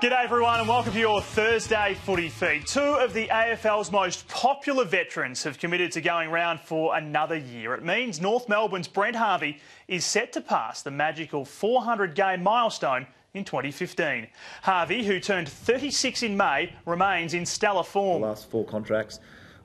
G'day everyone and welcome to your Thursday footy feed. Two of the AFL's most popular veterans have committed to going round for another year. It means North Melbourne's Brent Harvey is set to pass the magical 400-game milestone in 2015. Harvey, who turned 36 in May, remains in stellar form. The last 4 contracts,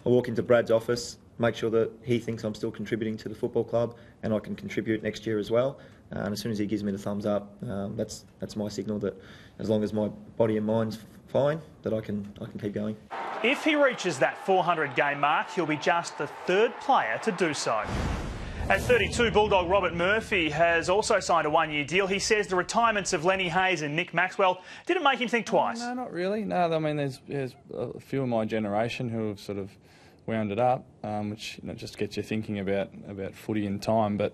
I walk into Brad's office, make sure that he thinks I'm still contributing to the football club and I can contribute next year as well. And as soon as he gives me the thumbs up, that's my signal that as long as my body and mind's fine, that I can keep going. If he reaches that 400-game mark, he'll be just the 3rd player to do so. At 32, Bulldog Robert Murphy has also signed a 1-year deal. He says the retirements of Lenny Hayes and Nick Maxwell didn't make him think twice. No, not really. No, I mean, there's a few of my generation who have sort of wound it up, which just gets you thinking about footy in time. But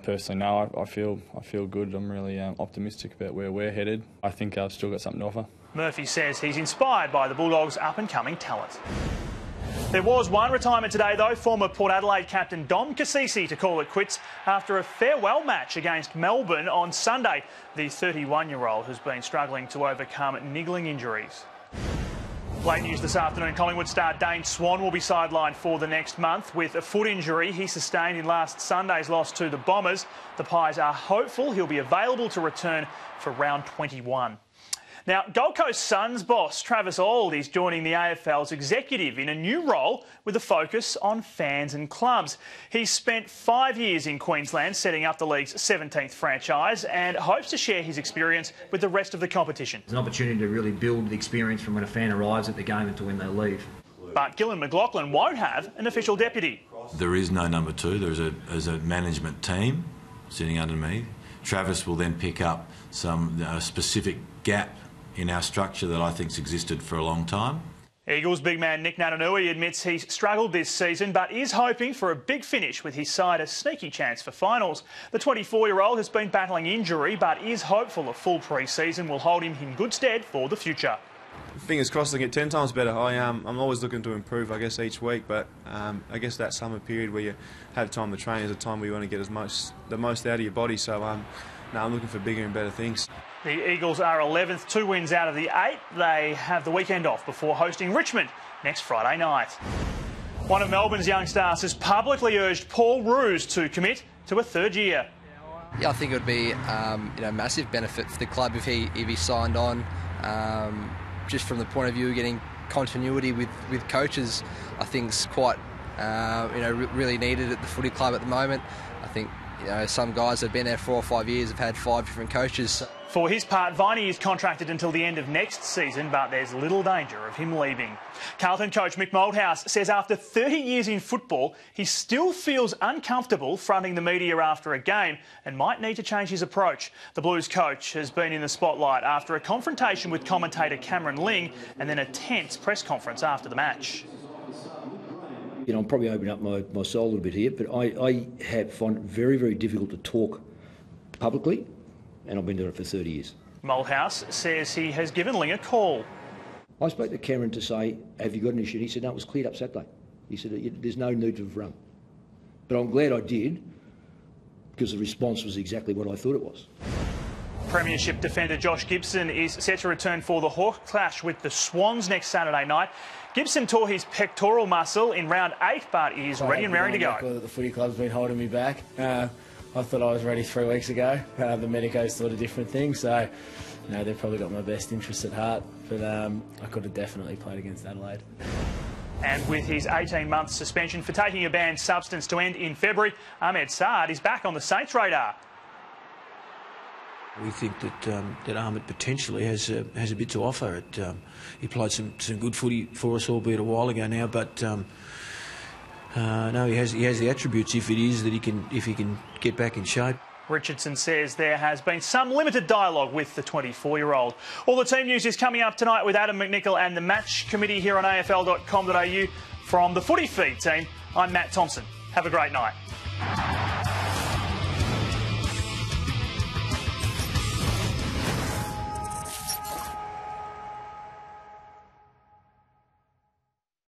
personally, no, I feel good. I'm really optimistic about where we're headed. I think I've still got something to offer. Murphy says he's inspired by the Bulldogs' up-and-coming talent. There was one retirement today, though. Former Port Adelaide captain Dom Cassisi to call it quits after a farewell match against Melbourne on Sunday. The 31-year-old has been struggling to overcome niggling injuries. Late news this afternoon, Collingwood star Dane Swan will be sidelined for the next month with a foot injury he sustained in last Sunday's loss to the Bombers. The Pies are hopeful he'll be available to return for round 21. Now, Gold Coast Suns boss Travis Auld is joining the AFL's executive in a new role with a focus on fans and clubs. He's spent 5 years in Queensland setting up the league's 17th franchise and hopes to share his experience with the rest of the competition. It's an opportunity to really build the experience from when a fan arrives at the game until when they leave. But Gillan McLachlan won't have an official deputy. There is no number 2. There's a management team sitting under me. Travis will then pick up some specific gap in our structure that I think's existed for a long time. Eagles big man Nick Natanui admits he's struggled this season but is hoping for a big finish with his side a sneaky chance for finals. The 24-year-old has been battling injury but is hopeful a full pre-season will hold him in good stead for the future. Fingers crossed I get 10 times better. I'm always looking to improve, I guess, each week, but I guess that summer period where you have time to train is a time where you want to get the most out of your body, so I'm looking for bigger and better things. The Eagles are 11th, 2 wins out of the 8. They have the weekend off before hosting Richmond next Friday night. One of Melbourne's young stars has publicly urged Paul Roos to commit to a 3rd year. Yeah, I think it would be massive benefit for the club if he signed on. Just from the point of view of getting continuity with coaches, I think is quite really needed at the footy club at the moment. I think some guys that have been there 4 or 5 years have had 5 different coaches. For his part, Viney is contracted until the end of next season, but there's little danger of him leaving. Carlton coach Mick Moldhouse says after 30 years in football, he still feels uncomfortable fronting the media after a game and might need to change his approach. The Blues coach has been in the spotlight after a confrontation with commentator Cameron Ling and then a tense press conference after the match. I'm probably opening up my soul a little bit here, but I find it very, very difficult to talk publicly, and I've been doing it for 30 years. Moldhouse says he has given Ling a call. I spoke to Cameron to say, have you got an issue? And he said, no, it was cleared up Saturday. He said, there's no need to have run. But I'm glad I did, because the response was exactly what I thought it was. Premiership defender Josh Gibson is set to return for the Hawk clash with the Swans next Saturday night. Gibson tore his pectoral muscle in round 8, but is ready and raring to go. The footy club's been holding me back. I thought I was ready 3 weeks ago. The medicos thought a different thing, so they've probably got my best interests at heart. But I could have definitely played against Adelaide. And with his 18-month suspension for taking a banned substance to end in February, Ahmed Saad is back on the Saints' radar. We think that Ahmed potentially has a bit to offer. He played some good footy for us, albeit a while ago now, but no, he has the attributes if he can get back in shape. Richardson says there has been some limited dialogue with the 24-year-old. All the team news is coming up tonight with Adam McNichol and the match committee here on AFL.com.au. From the Footy Feed team, I'm Matt Thompson. Have a great night.